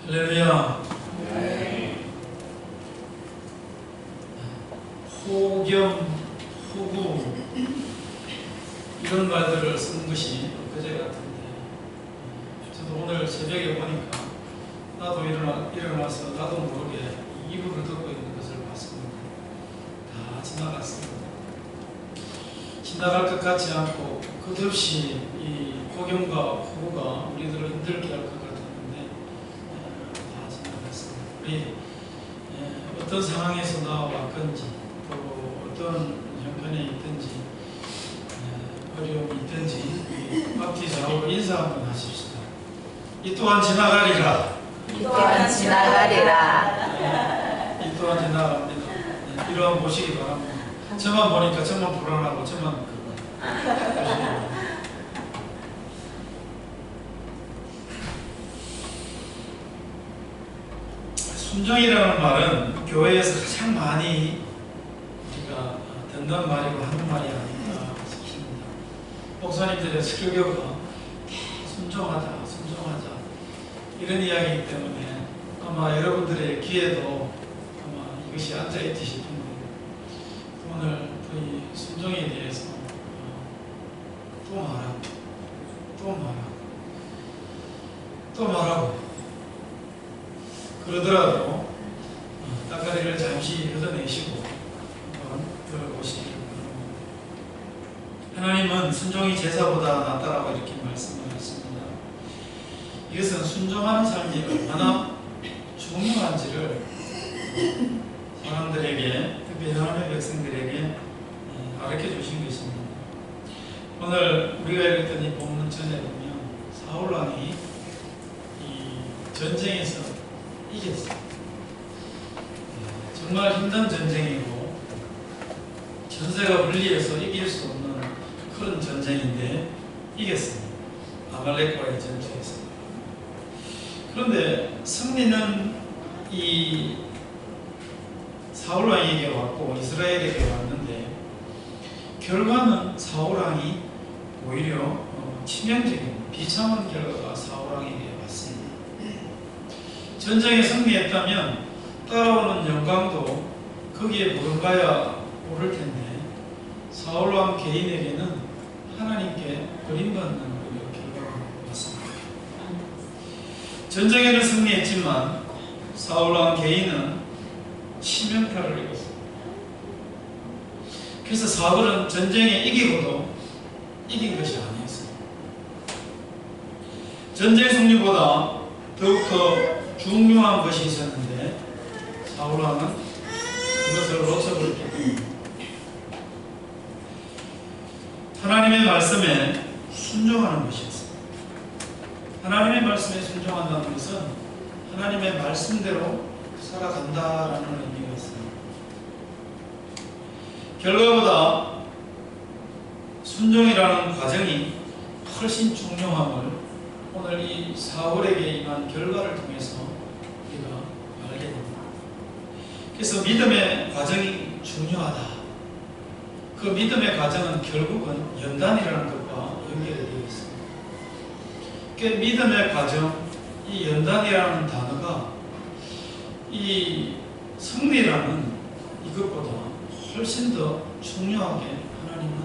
할렐루야. 호겸, 호구 이런 말들을 쓴 것이 그제 같은데, 저도 오늘 새벽에 보니까 나도 일어나서 나도 모르게 이불을 덮고 있는 것을 봤습니다. 다 지나갔습니다. 지나갈 것 같지 않고 끝없이 이 호겸과 호구가 우리들을 힘들게 할 것 같았는데 다 지나갔습니다. 우리 어떤 상황에서 나와왔건지 또 어떤 형편에 있든지 어려움이 있든지 앞뒤 좌우로 인사 한번 하십시다. 이 또한 지나가리라. 이 또한 지나가리라. 이 또한 지나갑니다. 이러한 보시기 바랍니다. 저만 보니까 저만 불안하고 저만 순종이라는 말은 교회에서 가장 많이 우리가 듣는 말이고 하는 말이 아닌가 싶습니다. 목사님들의 설교가 순종하자, 순종하자 이런 이야기이기 때문에 아마 여러분들의 귀에도 아마 이것이 앉아있듯이 싶은데 오늘 이 순종에 대해서 또 말하고 또 말하고 또 말하고 그러더라도 따까리를 잠시 걷어내시고 한번 들어보시기 바랍니다. 하나님은 순종이 제사보다 낫다라고 이렇게 말씀을 하셨습니다. 이것은 순종하는 삶이 얼마나 중요한지를 사람들에게, 특히 하나님의 백성들에게 가르쳐 주신 것입니다. 오늘 우리가 읽었던 이 본문 전에 보면 사울왕이 이 전쟁에서 이겼어요. 정말 힘든 전쟁이고 전세가 분리해서 이길 수 없는 그런 전쟁인데 이겼습니다. 아말렉과의 전투에서. 그런데 승리는 이 사울왕에게 왔고 이스라엘에게 왔는데 결과는 사울왕이 오히려 치명적인 비참한 결과가 사울왕에게 왔습니다. 전쟁에 승리했다면 따라오는 영광도 거기에 부름가야 오를 텐데 사울왕 개인에게는 하나님께 버림받는 결과가 왔습니다. 전쟁에는 승리했지만 사울왕 개인은 치명타를 입었습니다. 그래서 사울은 전쟁에 이기고도 이긴 것이 아니었습니다. 전쟁 승리보다 더욱더 중요한 것이 있었는데 사울왕은 그것을 놓쳐버렸기 때문입니다. 하나님의 말씀에 순종하는 것이었습니다. 하나님의 말씀에 순종한다는 것은 하나님의 말씀대로 살아간다라는 의미가 있습니다. 결과보다 순종이라는 과정이 훨씬 중요함을 오늘 이 사울에게 임한 결과를 통해서 우리가 알게 됩니다. 그래서 믿음의 과정이 중요하다. 그 믿음의 과정은 결국은 연단이라는 것과 연결이 되어 있습니다. 그 믿음의 과정, 이 연단이라는 단어가 이 승리라는 이것보다 훨씬 더 중요하게 하나님은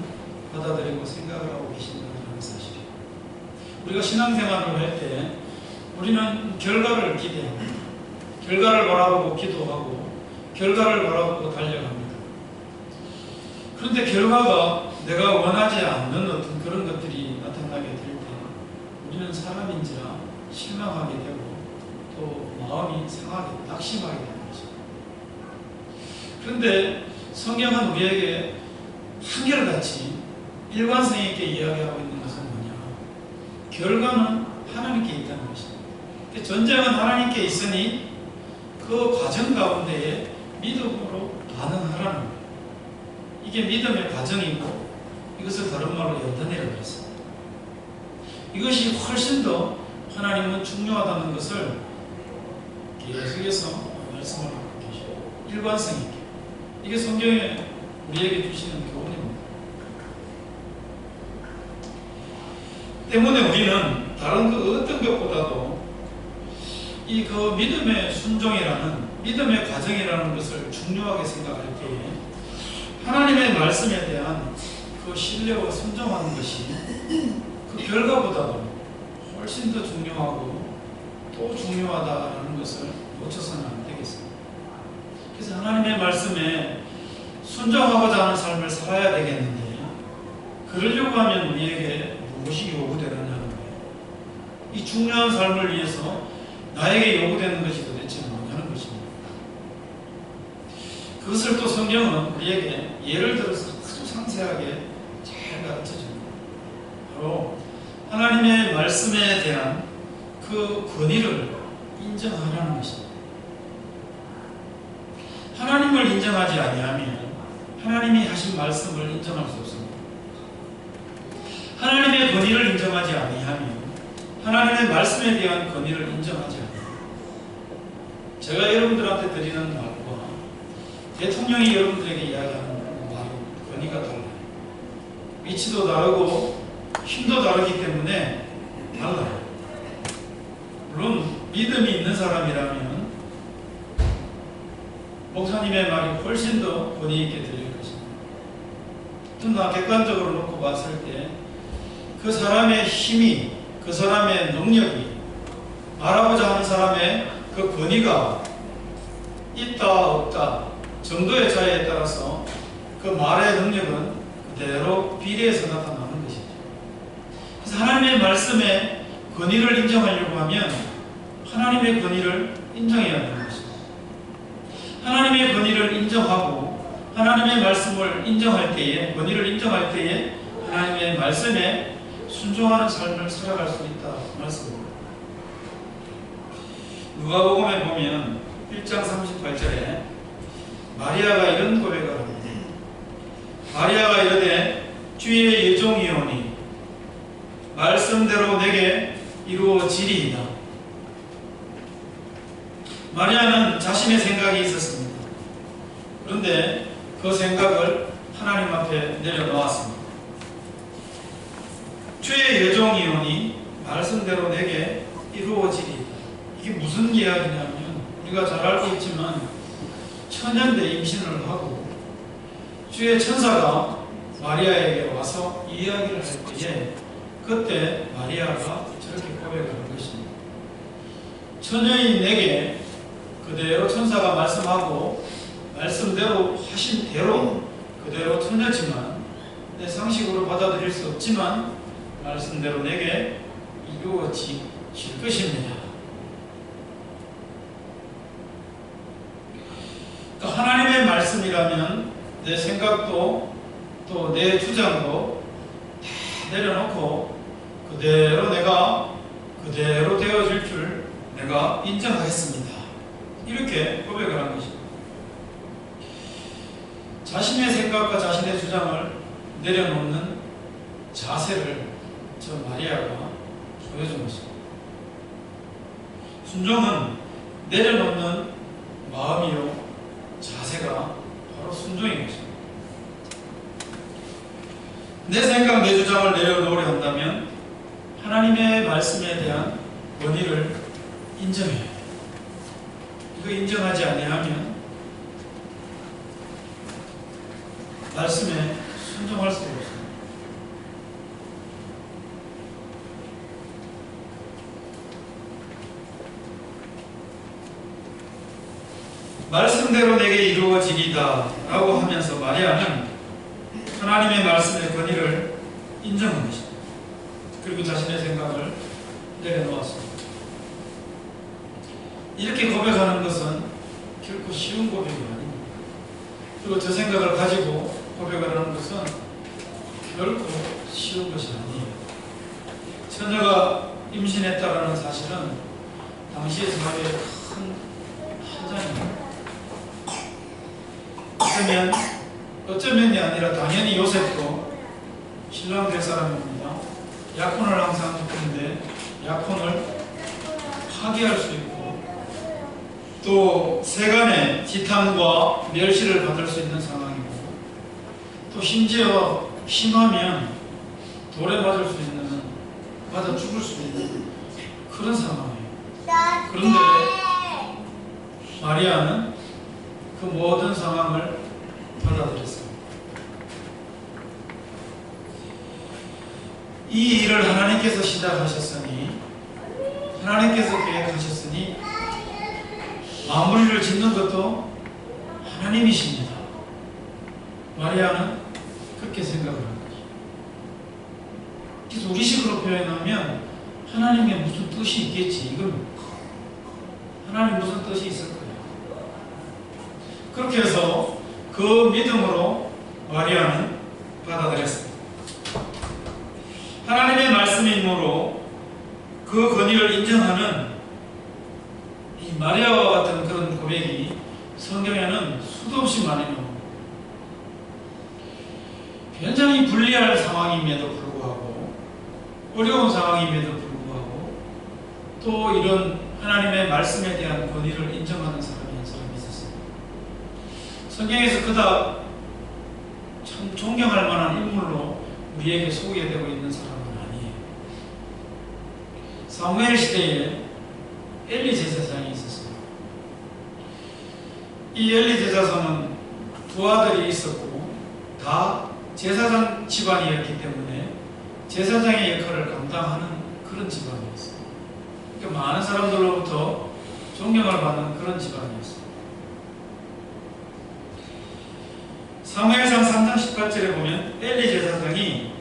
받아들이고 생각을 하고 계신다는 사실이에요. 우리가 신앙생활을 할 때 우리는 결과를 기대합니다. 결과를 바라보고 기도하고 결과를 바라보고 달려갑니다. 그런데 결과가 내가 원하지 않는 어떤 그런 것들이 나타나게 될 때 우리는 사람인지라 실망하게 되고 또 마음이 상하게 낙심하게 되는 거죠. 그런데 성경은 우리에게 한결같이 일관성 있게 이야기하고 있는 것은 뭐냐? 결과는 하나님께 있다는 것입니다. 전쟁은 하나님께 있으니 그 과정 가운데에 믿음으로 반응하라는 거예요. 이게 믿음의 과정이고 이것을 다른 말로 연단이라고 했습니다. 이것이 훨씬 더 하나님은 중요하다는 것을 계속해서 말씀을 하고 계시고 일관성 있게 이게 성경에 우리에게 주시는 교훈입니다. 때문에 우리는 다른 그 어떤 것보다도 이 그 믿음의 순종이라는 믿음의 과정이라는 것을 중요하게 생각할 때에 하나님의 말씀에 대한 그 신뢰와 순종하는 것이 그 결과보다도 훨씬 더 중요하고 또 중요하다는 것을 놓쳐서는 안 되겠습니다. 그래서 하나님의 말씀에 순종하고자 하는 삶을 살아야 되겠는데 그러려고 하면 우리에게 무엇이 요구되느냐는 거예요. 이 중요한 삶을 위해서 나에게 요구되는 것이 도대체 뭐냐는 것입니다. 그것을 또 성경은 우리에게 예를 들어서 아주 상세하게 잘 가르쳐줍니다. 바로 하나님의 말씀에 대한 그 권위를 인정하라는 것입니다. 하나님을 인정하지 아니하면 하나님이 하신 말씀을 인정할 수 없습니다. 하나님의 권위를 인정하지 아니하면 하나님의 말씀에 대한 권위를 인정하지 않아요. 제가 여러분들한테 드리는 말과 대통령이 여러분들에게 이야기하는 말, 권위가 달라요. 위치도 다르고 힘도 다르기 때문에 달라요. 물론 믿음이 있는 사람이라면 목사님의 말이 훨씬 더 권위 있게 들릴 것입니다. 그러나 객관적으로 놓고 봤을 때 그 사람의 힘이, 그 사람의 능력이, 말하고자 하는 사람의 그 권위가 있다 없다 정도의 차이에 따라서 그 말의 능력은 그대로 비례해서 나타나는 것이죠. 그래서 하나님의 말씀에 권위를 인정하려고 하면 하나님의 권위를 인정해야 하는 것입니다. 하나님의 권위를 인정하고 하나님의 말씀을 인정할 때에, 권위를 인정할 때에 하나님의 말씀에 순종하는 삶을 살아갈 수 있다 말씀입니다. 누가복음에 보면 1장 38절에 마리아가 이런 고백을 합니다. 마리아가 이르되 주의 여종이오니 말씀대로 내게 이루어지리이다. 마리아는 자신의 생각이 있었습니다. 그런데 그 생각을 하나님 앞에 내려놓았습니다. 주의 여종이오니 말씀대로 내게 이루어지리이다. 이게 무슨 이야기냐면 우리가 잘 알고 있지만 천연대 임신을 하고 주의 천사가 마리아에게 와서 이야기를 할 때에 그때 마리아가 저렇게 고백을 한 것입니다. 처녀인 내게 그대로 천사가 말씀하고 말씀대로 하신 대로 그대로 처녀지만 내 상식으로 받아들일 수 없지만 말씀대로 내게 이루어질 것입니다. 그러니까 하나님의 말씀이라면 내 생각도 또 내 주장도 다 내려놓고 그대로 내가 그대로 되어질 줄 내가 인정하겠습니다. 이렇게 고백을 한 것입니다. 자신의 생각과 자신의 주장을 내려놓는 자세를 저 마리아가 보여준 것입니다. 순종은 내려놓는 마음이요 자세가 바로 순종인 것입니다. 내 생각, 내 주장을 내려놓으려 한다면 하나님의 말씀에 대한 권위를 인정해야 해요. 이거 인정하지 아니하면 말씀에 순종할 수가 없습니다. 말씀대로 내게 이루어지리다 라고 하면서 마리아는 하나님의 말씀의 권위를 인정한 것입니다. 그리고 자신의 생각을 내려놓았습니다. 이렇게 고백하는 것은 결코 쉬운 고백이 아닙니다. 그리고 저 생각을 가지고 고백을 하는 것은 결코 쉬운 것이 아니에요. 처녀가 임신했다라는 사실은 당시의 사회의 큰 한장입니다. 어쩌면이 아니라 당연히 요셉도 신랑 될 사람입니다. 약혼을 항상 했는데 약혼을 파기할 수 있고 또 세간의 지탄과 멸시를 받을 수 있는 상황이고 또 심지어 심하면 돌에 맞을 수 있는, 맞아 죽을 수 있는 그런 상황이에요. 그런데 마리아는 그 모든 상황을 받아들였습니다. 이 일을 하나님께서 시작하셨으니, 하나님께서 계획하셨으니 마무리를 짓는 것도 하나님이십니다. 마리아는 그렇게 생각을 한 거죠. 그래서 우리식으로 표현하면 하나님의 무슨 뜻이 있겠지, 이겁니다. 하나님 무슨 뜻이 있을 거예요. 그렇게 해서 그 믿음으로 마리아는 받아들였습니다. 하나님의 말씀이므로 그 권위를 인정하는 이 마리아와 같은 그런 고백이 성경에는 수도 없이 많이 나옵니다. 굉장히 불리할 상황임에도 불구하고, 어려운 상황임에도 불구하고, 또 이런 하나님의 말씀에 대한 권위를 인정하는 사람이 한 사람이 있었습니다. 성경에서 그닥 참 존경할 만한 인물로 우리에게 소개되고 있는 사람은 아니에요. 사무엘 시대에 엘리 제사장이 있었어요. 이 엘리 제사장은 두 아들이 있었고 다 제사장 집안이었기 때문에 제사장의 역할을 감당하는 그런 집안이었어요. 그러니까 많은 사람들로부터 존경을 받는 그런 집안이었어요. 사무엘상 3장 18절에 보면 엘리 제사장이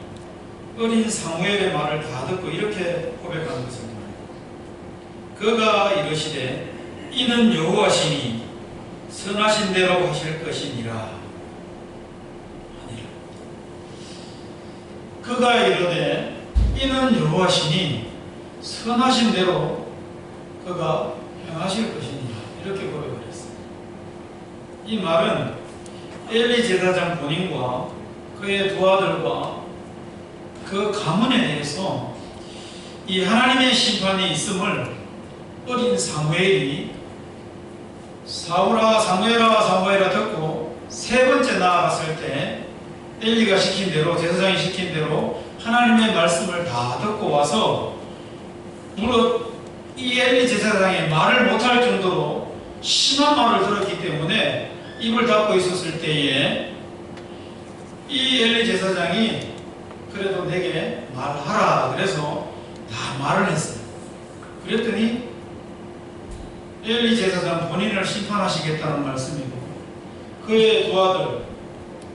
어린 사무엘의 말을 다 듣고 이렇게 고백하는 것을 말합니다. 그가 이르시되 이는 여호와시니 선하신 대로 하실 것이니라. 그가 이르되 이는 여호와시니 선하신 대로 그가 행하실 것이니라. 이렇게 고백을 했습니다. 이 말은 엘리 제사장 본인과 그의 두 아들과 그 가문에 대해서 이 하나님의 심판이 있음을 어린 사무엘이 사무엘아 듣고 세 번째 나아갔을 때 엘리가 시킨 대로, 제사장이 시킨 대로 하나님의 말씀을 다 듣고 와서 무릇 이 엘리 제사장의 말을 못할 정도로 심한 말을 들었기 때문에 입을 닫고 있었을 때에 이 엘리 제사장이 그래도 내게 말하라 그래서 다 말을 했어요. 그랬더니 엘리 제사장 본인을 심판하시겠다는 말씀이고 그의 두 아들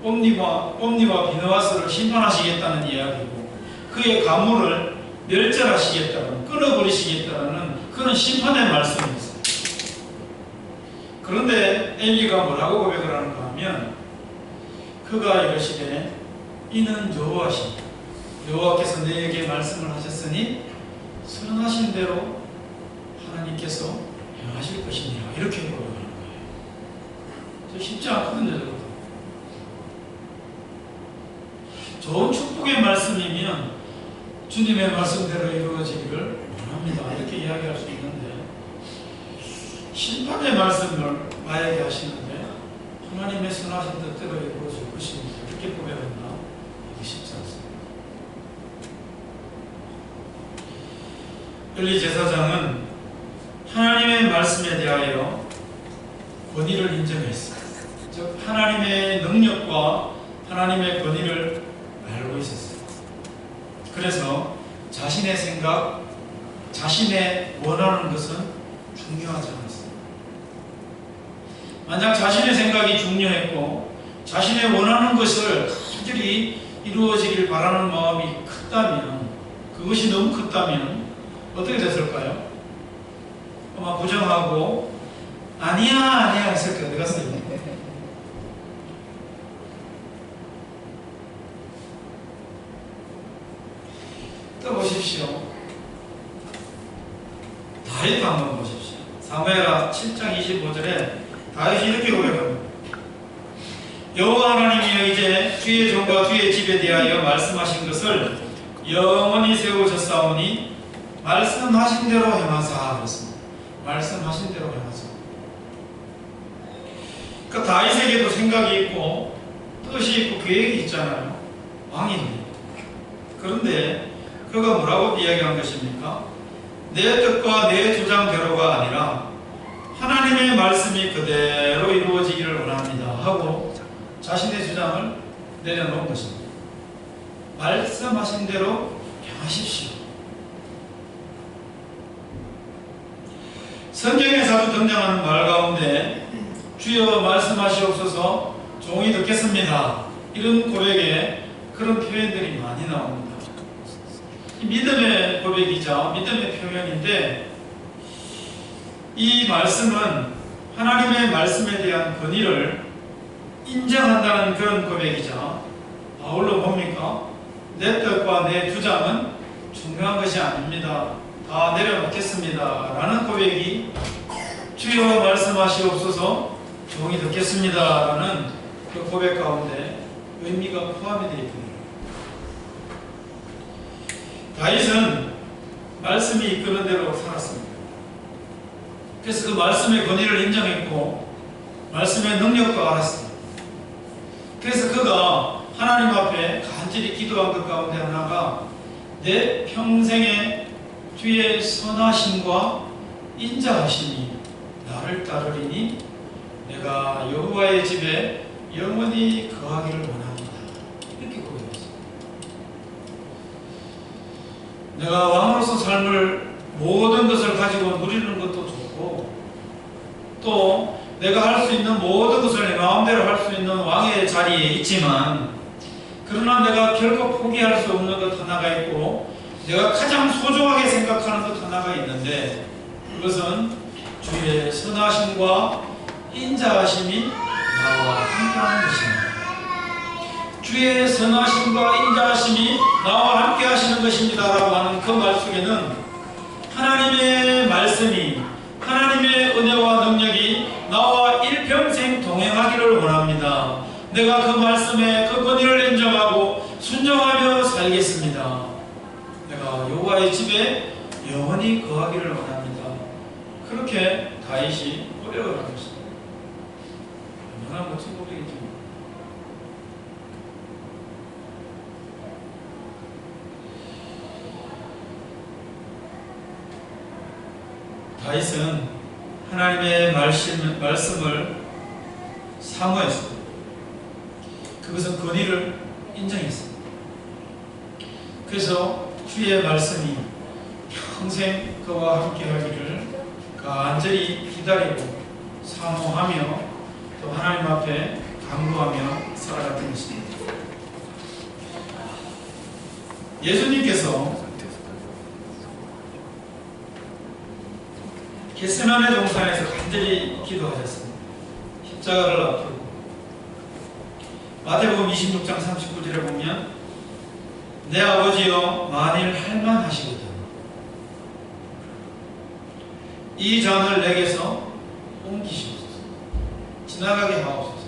옴니와 비느하스를 심판하시겠다는 이야기고 그의 가문을 멸절하시겠다는, 끊어버리시겠다는 그런 심판의 말씀이 있어요. 그런데 엘리가 뭐라고 고백을 하는가 하면 그가 이르시되 이는 여호와시니 여호와께서 내게 말씀을 하셨으니 선하신 대로 하나님께서 행하실 것이니라. 이렇게 고백하는 거예요. 쉽지 않거든요. 저것도. 좋은 축복의 말씀이면 주님의 말씀대로 이루어지기를 원합니다. 이렇게 이야기할 수 있는데 심판의 말씀을 나에게 하시는데 하나님의 선하신 뜻대로 이루어질 것입니다. 이렇게 고백한다. 이게 쉽지 않습니다. 엘리 제사장은 하나님의 말씀에 대하여 권위를 인정했습니다. 즉 하나님의 능력과 하나님의 권위를 알고 있었어요. 그래서 자신의 생각, 자신의 원하는 것은 중요하지 않았어요. 만약 자신의 생각이 중요했고 자신의 원하는 것을 간절히 이루어지길 바라는 마음이 컸다면, 그것이 너무 컸다면 어떻게 됐을까요? 아마 부정하고 아니야 했을 때 어디 갔어요? 또 보십시오. 다윗 한번 보십시오. 사무엘하 7장 25절에 다윗이 이렇게 고백합니다. 여호와 하나님이여 이제 주의 종과 주의 집에 대하여 말씀하신 것을 영원히 세우셨사오니 말씀하신 대로 행하사. 그랬습니다. 말씀하신 대로 행하사. 그러니까 다윗에게도 생각이 있고 뜻이 있고 계획이 있잖아요. 왕이니. 그런데 그가 뭐라고 이야기한 것입니까? 내 뜻과 내 주장대로 말씀이 그대로 이루어지기를 원합니다 하고 자신의 주장을 내려놓은 것입니다. 말씀하신 대로 행하십시오. 성경에 자주 등장하는 말 가운데 주여 말씀하시옵소서 종이 듣겠습니다, 이런 고백에 그런 표현들이 많이 나옵니다. 믿음의 고백이자 믿음의 표현인데, 이 말씀은 하나님의 말씀에 대한 권위를 인정한다는 그런 고백이자, 아울러 뭡니까? 내 뜻과 내 주장은 중요한 것이 아닙니다, 다 내려놓겠습니다 라는 고백이 주여 말씀하시옵소서 종이 듣겠습니다 라는 그 고백 가운데 의미가 포함이 되어 있습니다. 다윗은 말씀이 이끄는 대로 살았습니다. 그래서 그 말씀의 권위를 인정했고 말씀의 능력도 알았습니다. 그래서 그가 하나님 앞에 간절히 기도한 것 가운데 하나가 내 평생의 주의 선하심과 인자하심이 나를 따르리니 내가 여호와의 집에 영원히 거하기를 원합니다, 이렇게 고백했습니다. 내가 왕으로서 삶을 모든 것을 가지고 누리는 것도 좋고, 또 내가 할 수 있는 모든 것을 내 마음대로 할 수 있는 왕의 자리에 있지만, 그러나 내가 결코 포기할 수 없는 것 하나가 있고 내가 가장 소중하게 생각하는 것 하나가 있는데, 그것은 주의 선하심과 인자하심이 나와 함께하는 것입니다. 주의 선하심과 인자하심이 나와 함께 하시는 것입니다 라고 하는 그 말 속에는 하나님의 말씀이, 하나님의 은혜와 능력이 나와 일평생 동행하기를 원합니다. 내가 그 말씀에 그 권위를 인정하고 순종하며 살겠습니다. 내가 여호와의 집에 영원히 거하기를 원합니다. 그렇게 다윗이 고백을 한 것입니다. 얼마나 멋진 고백이죠. 다윗은 하나님의 말씀을 사모했습니다. 그것은 권위를 인정했습니다. 그래서 주의 말씀이 평생 그와 함께 하기를 간절히 기다리고 사모하며 또 하나님 앞에 간구하며 살아갔던 것입니다. 예수님께서 겟세마네 동산에서 간절히 기도하셨습니다. 십자가를 앞두고 마태복음 26장 39절에 보면 내 아버지여 만일 할만하시거든 이 잔을 내게서 옮기시옵소서, 지나가게 하옵소서.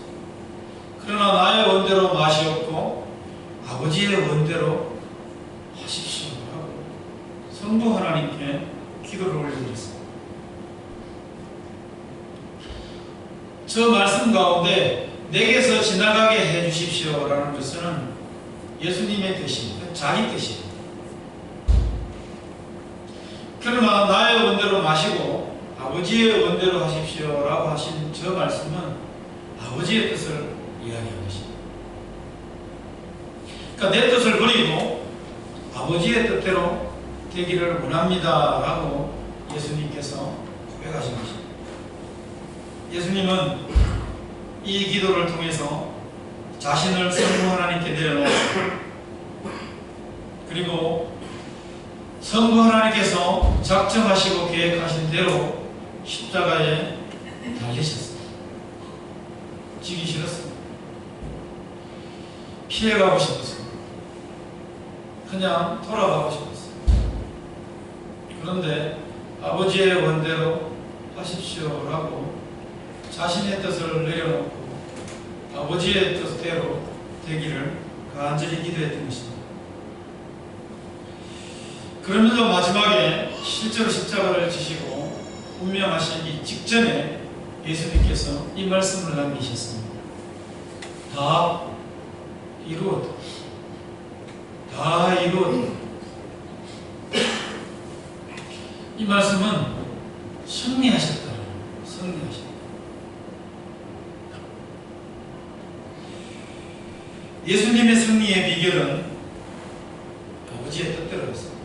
그러나 나의 원대로 마시옵고 아버지의 원대로 하십시오 하고 성부 하나님께 기도를 올려드렸습니다. 저 말씀 가운데 내게서 지나가게 해주십시오 라는 것은 예수님의 뜻입니다. 자기 뜻입니다. 그러나 나의 원대로 마시고 아버지의 원대로 하십시오 라고 하신 저 말씀은 아버지의 뜻을 이야기하는 것입니다. 그러니까 내 뜻을 버리고 아버지의 뜻대로 되기를 원합니다 라고 예수님께서 고백하신 것입니다. 예수님은 이 기도를 통해서 자신을 성부 하나님께 내려놓고, 그리고 성부 하나님께서 작정하시고 계획하신 대로 십자가에 달리셨습니다. 지기 싫었습니다. 피해가고 싶었습니다. 그냥 돌아가고 싶었습니다. 그런데 아버지의 원대로 하십시오라고 자신의 뜻을 내려놓고 아버지의 뜻대로 되기를 간절히 기도했던 것입니다. 그러면서 마지막에 실제로 십자가를 지시고 운명하시기 직전에 예수님께서 이 말씀을 남기셨습니다. 다 이루었다. 다 이루었다. 이 말씀은 승리하셨다. 승리하셨다. 예수님의 승리의 비결은 아버지의 뜻대로 했습니다.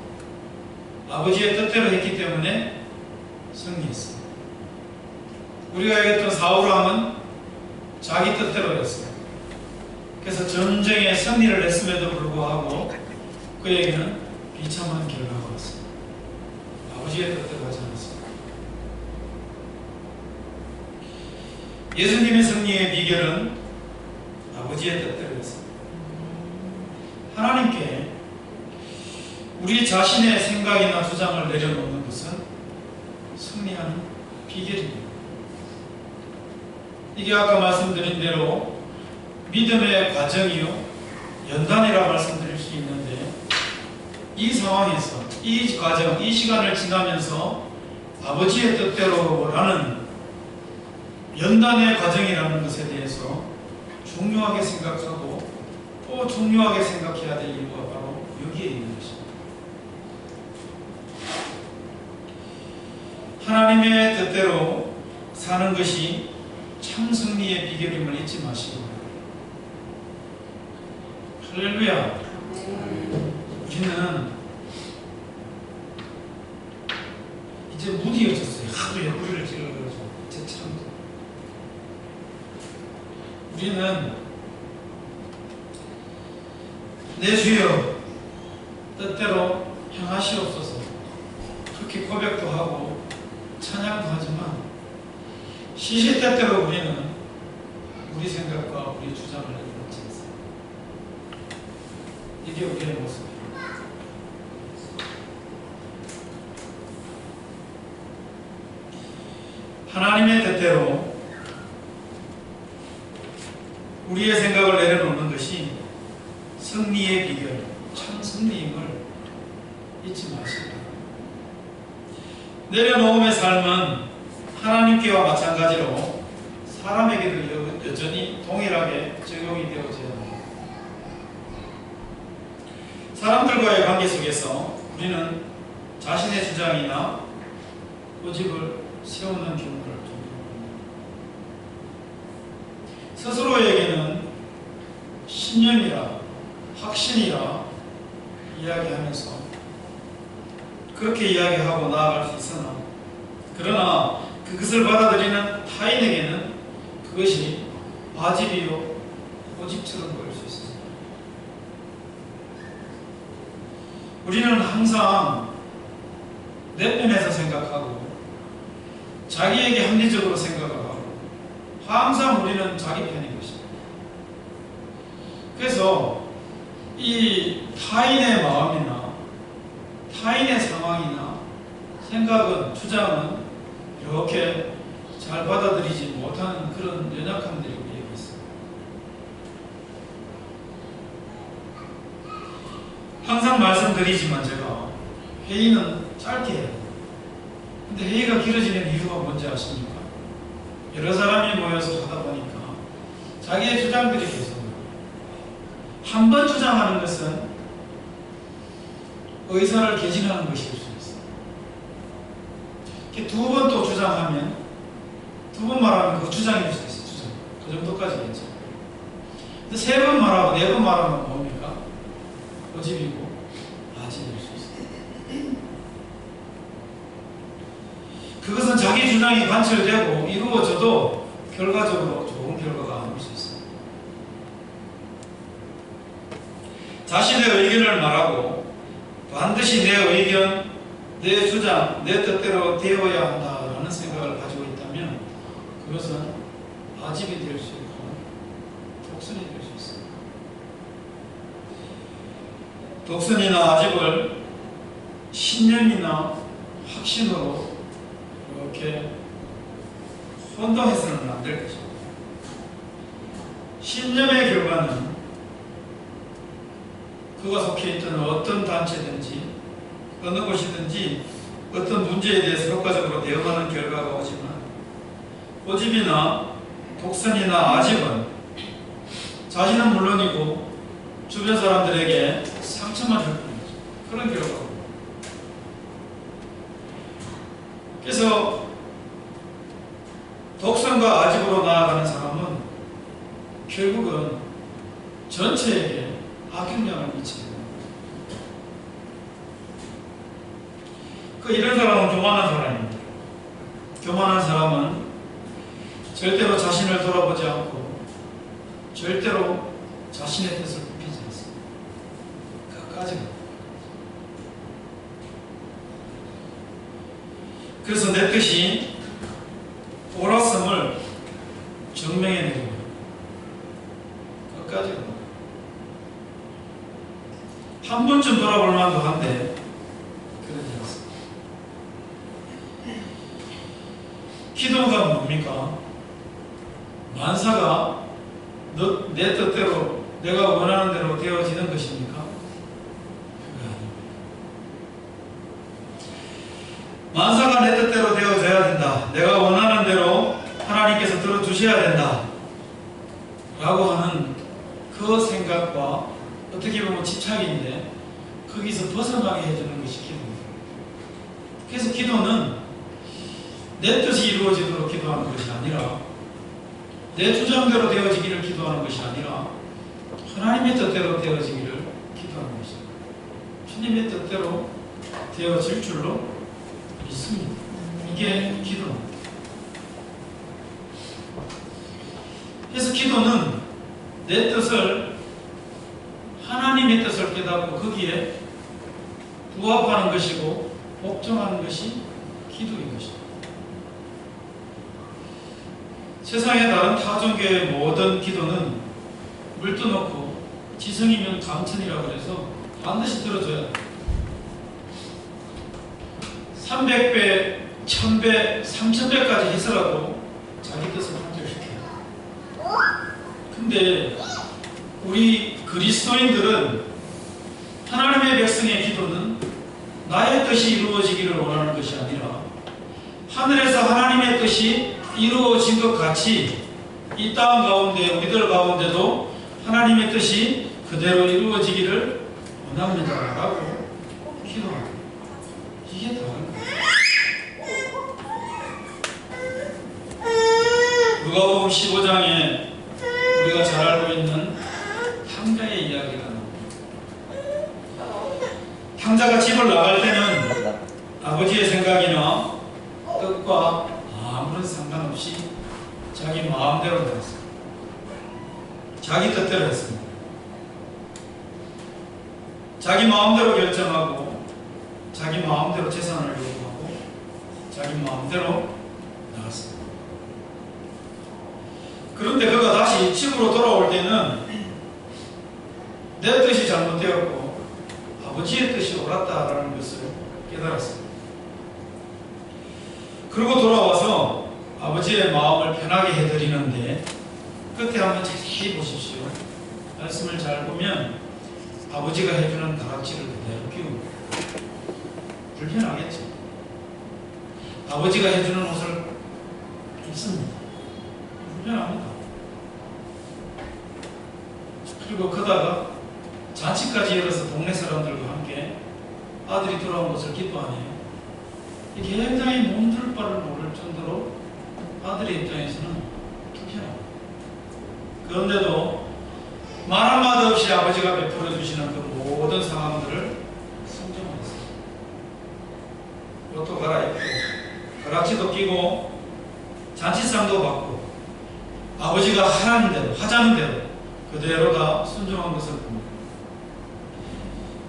아버지의 뜻대로 했기 때문에 승리했습니다. 우리가 얘기했던 사울왕은 자기 뜻대로 했습니다. 그래서 전쟁에 승리를 했음에도 불구하고 그에게는 비참한 결과가 왔습니다. 아버지의 뜻대로 하지 않았습니다. 예수님의 승리의 비결은 아버지의 뜻대로 했습니다. 하나님께 우리 자신의 생각이나 주장을 내려놓는 것은 승리하는 비결입니다. 이게 아까 말씀드린 대로 믿음의 과정이요 연단이라 말씀드릴 수 있는데, 이 상황에서 이 과정, 이 시간을 지나면서 아버지의 뜻대로라는 연단의 과정이라는 것에 대해서 중요하게 생각하고 또 중요하게 생각해야 될 이유가 바로 여기에 있는 것입니다. 하나님의 뜻대로 사는 것이 참 승리의 비결임을 잊지 마시기 바랍니다. 할렐루야. 우리는 이제 무디어졌어요. 하도 옆구리를 찔러가지고 제처럼. 우리는 내 주여 뜻대로 행하시옵소서 그렇게 고백도 하고 찬양도 하지만 시시때때로 우리는 우리 생각과 우리 주장을 내려놓지 않습니다. 이게 우리의 모습입니다. 하나님의 뜻대로 우리의 생각을 내려놓는 것이 승리의 비결, 참 승리임을 잊지 마시고, 내려놓음의 삶은 하나님께와 마찬가지로 사람에게도 여전히 동일하게 적용이 되어져야 합니다. 사람들과의 관계 속에서 우리는 자신의 주장이나 고집을 세우는 경우를 좀 스스로에게는 신념이라 확신이라 이야기하면서 그렇게 이야기하고 나아갈 수 있으나, 그러나 그것을 받아들이는 타인에게는 그것이 아집이요 고집처럼 보일 수 있습니다. 우리는 항상 내 편에서 생각하고 자기에게 합리적으로 생각을 하고 항상 우리는 자기 편인 것입니다. 그래서 이 타인의 마음이나 타인의 상황이나 생각은, 주장은 이렇게 잘 받아들이지 못하는 그런 연약함들이 우리에게 있습니다. 항상 말씀드리지만 제가 회의는 짧게 해요. 근데 회의가 길어지는 이유가 뭔지 아십니까? 여러 사람이 모여서 하다 보니까 자기의 주장들이 계속 한 번 주장하는 것은 의사를 개진하는 것일 수 있어요. 두 번 또 주장하면, 두 번 말하면 그 주장일 수 있어요. 주장. 그 정도까지겠죠. 근데 세 번 말하고 네 번 말하면 뭡니까? 고집이고 아집일 수 있어요. 그것은 자기 주장이 관철되고 이루어져도 결과적으로 좋은 결과가 안 올 수 있어요. 자신의 의견을 말하고 반드시 내 의견, 내 주장, 내 뜻대로 되어야 한다라는 생각을 가지고 있다면 그것은 아집이 될 수 있고 독선이 될 수 있습니다. 독선이나 아집을 신념이나 확신으로 이렇게 혼동해서는 안 될 것입니다. 신념의 결과는 그가 속해 있던 어떤 단체든지 어느 곳이든지 어떤 문제에 대해서 효과적으로 대응하는 결과가 오지만, 고집이나 독선이나 아집은 자신은 물론이고 주변 사람들에게 상처만 줄 뿐이죠. 그런 결과입니다. 그래서 독선과 아집으로 나아가는 사람은 결국은 전체에게 악영향을 미치게 됩니다. 이런 사람은 교만한 사람입니다. 교만한 사람은 절대로 자신을 돌아보지 않고 절대로 자신의 뜻을 굽히지 않습니다. 끝까지. 그래서 내 뜻이 옳았음을 증명해내고 끝까지 한 번쯤 돌아볼 만도 한데 그러지 않습니다. 기도가 뭡니까? 만사가 내 뜻대로 내가 원하는 대로 되어지는 것입니까? 그거 아닙니다. 만사가 내 뜻대로 되어져야 된다. 내가 원하는 대로 하나님께서 들어주셔야 된다. 라고 하는 그 생각과 어떻게 보면 집착인데 거기서 벗어나게 해주는 것이 기도입니다. 그래서 기도는 내 뜻이 이루어지도록 기도하는 것이 아니라 내 주장대로 되어지기를 기도하는 것이 아니라 하나님의 뜻대로 되어지기를 기도하는 것입니다. 주님의 뜻대로 되어질 줄로 믿습니다. 이게 기도입니다. 그래서 기도는 내 뜻을 하나님의 뜻을 깨닫고 거기에 부합하는 것이고 복종하는 것이 기도인 것입니다. 세상의 다른 타종교의 모든 기도는 물 떠놓고 지성이면 감천이라고 해서 반드시 들어줘야 돼요. 300배, 1000배, 3000배까지 해서라도 자기 뜻을 한결시켜요. 근데 우리 그리스도인들은 하나님의 백성의 기도는 나의 뜻이 이루어지기를 원하는 것이 아니라 하늘에서 하나님의 뜻이 이루어진 것 같이 이 땅 가운데 우리들 가운데도 하나님의 뜻이 그대로 이루어지기를 원합니다 라고 기도합니다. 이게 다른 거예요. 누가복음 15장에 우리가 잘 알고 있는 탕자의 이야기가 나옵니다. 탕자가 집을 나갈 때는 아버지의 생각이나 뜻과 아무런 상관없이 자기 마음대로 나갔습니다. 자기 뜻대로 했습니다. 자기 마음대로 결정하고 자기 마음대로 재산을 요구하고 자기 마음대로 나갔습니다. 그런데 그가 다시 집으로 돌아올 때는 내 뜻이 잘못되었고 아버지의 뜻이 옳았다라는 것을 깨달았습니다. 그리고 돌아와서 아버지의 마음을 편하게 해드리는데 끝에 한번 자세히 보십시오. 말씀을 잘 보면 아버지가 해주는 가락지를 그대로 끼우고 불편하겠죠. 아버지가 해주는 옷을 입습니다. 불편합니다. 그리고 그다가 잔치까지 열어서 동네 사람들과 함께 아들이 돌아온 것을 기뻐하네요. 이게 굉장히 몸둘 바를 모를 정도로 아들의 입장에서는 불편합니다. 그런데도 말 한마디 없이 아버지가 베풀어 주시는 그 모든 상황들을 순종했습니다. 옷도 갈아입고 가락지도 끼고 잔치상도 받고 아버지가 하라는 대로 하자는 대로 그대로 다 순종한 것을 봅니다.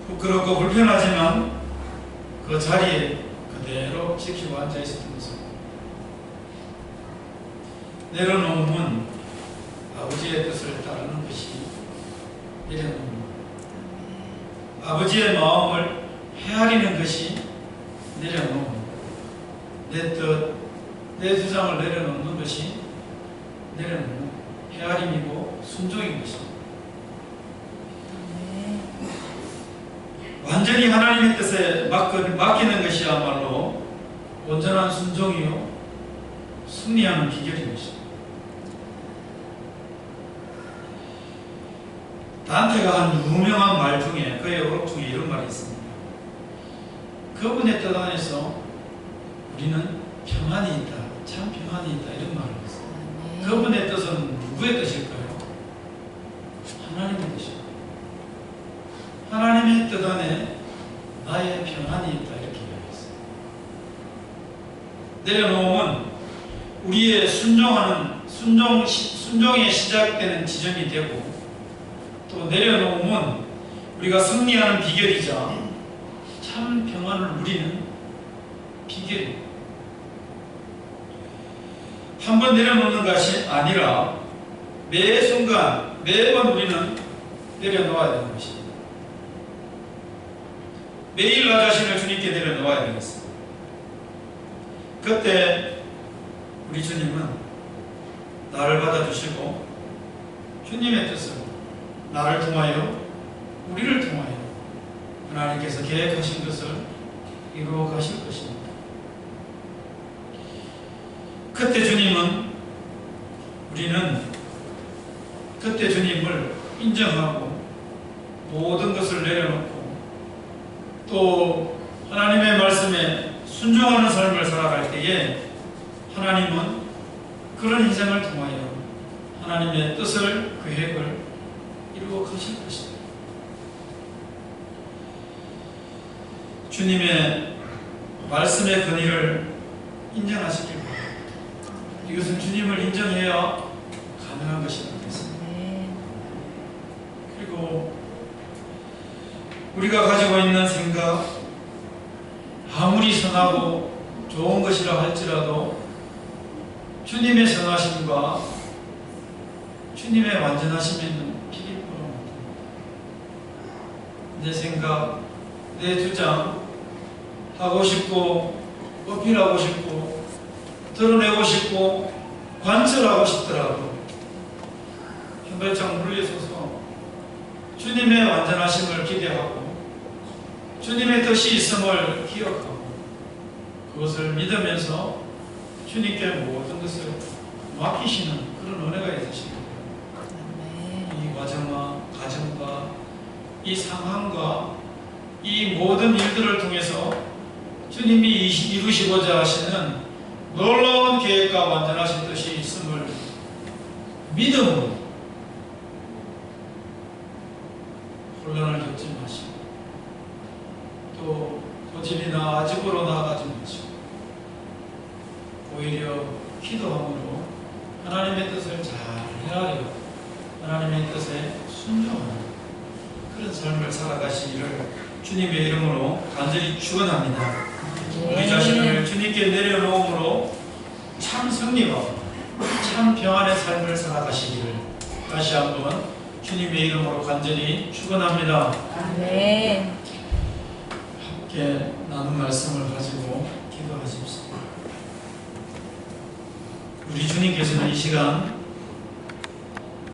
부끄럽고 불편하지만 그 자리에 그대로 지키고 앉아 있었던 것을 봅니다. 내려놓음은 아버지의 뜻을 따르는 것이 내려놓음입니다. 아버지의 마음을 헤아리는 것이 내려놓음입니다. 내 뜻, 내 주장을 내려놓는 것이 내려놓는 헤아림이고 순종인 것입니다. 완전히 하나님의 뜻에 맡기는 것이야말로 온전한 순종이요 승리하는 비결인 것입니다. 단테가 한 유명한 말 중에 그의 어록 중에 이런 말이 있습니다. 그분의 뜻 안에서 우리는 평안이 있다, 참 평안이 있다 이런 말을 했습니다. 그분의 뜻은 누구의 뜻일까요? 하나님의 뜻입니다. 내려놓음은 우리의 순종에 시작되는 지점이 되고, 또 내려놓음은 우리가 승리하는 비결이자 참 평안을 누리는 비결입니다. 한 번 내려놓는 것이 아니라 매 순간, 매번 우리는 내려놓아야 되는 것입니다. 매일 나 자신을 주님께 내려놓아야 되겠습니다. 그때 우리 주님은 나를 받아주시고 주님의 뜻을 나를 통하여, 우리를 통하여 하나님께서 계획하신 것을 이루어 가실 것입니다. 그때 주님을 인정하고 모든 것을 내려놓고 또 하나님의 말씀에 순종하는 삶을 살아갈 때에 하나님은 그런 인생을 통하여 하나님의 뜻을, 계획을 이루어 가실 것입니다. 주님의 말씀의 권위를 인정하시길 바랍니다. 이것은 주님을 인정해야 가능한 것이 아니겠습니까? 그리고 우리가 가지고 있는 생각, 아무리 선하고 좋은 것이라 할지라도 주님의 선하심과 주님의 완전하심에는 비길 바가 못합니다. 내 생각, 내 주장, 하고 싶고 어필하고 싶고 드러내고 싶고 관철하고 싶더라도 한 발짝 물러서서 주님의 완전하심을 기대하고 주님의 뜻이 있음을 기억하고 그것을 믿으면서 주님께 모든 것을 맡기시는 그런 은혜가 있으십니다. 이 과정과 가정과 이 상황과 이 모든 일들을 통해서 주님이 이루시고자 하시는 놀라운 계획과 완전하신 뜻이 있음을 믿음으로 혼란을 겪지 마시고 또 고집이나 아집으로 나아가지 마시고 오히려 기도함으로 하나님의 뜻을 잘 헤아려 하나님의 뜻에 순종하는 그런 삶을 살아가시기를 주님의 이름으로 간절히 축원합니다. 우리 자신을 주님께 내려놓음으로 참 승리와 참 평안의 삶을 살아가시기를 다시 한번 주님의 이름으로 간절히 축원합니다. 아멘. 함께 나눈 말씀을 가지고 기도하십시오. 우리 주님께서는 이 시간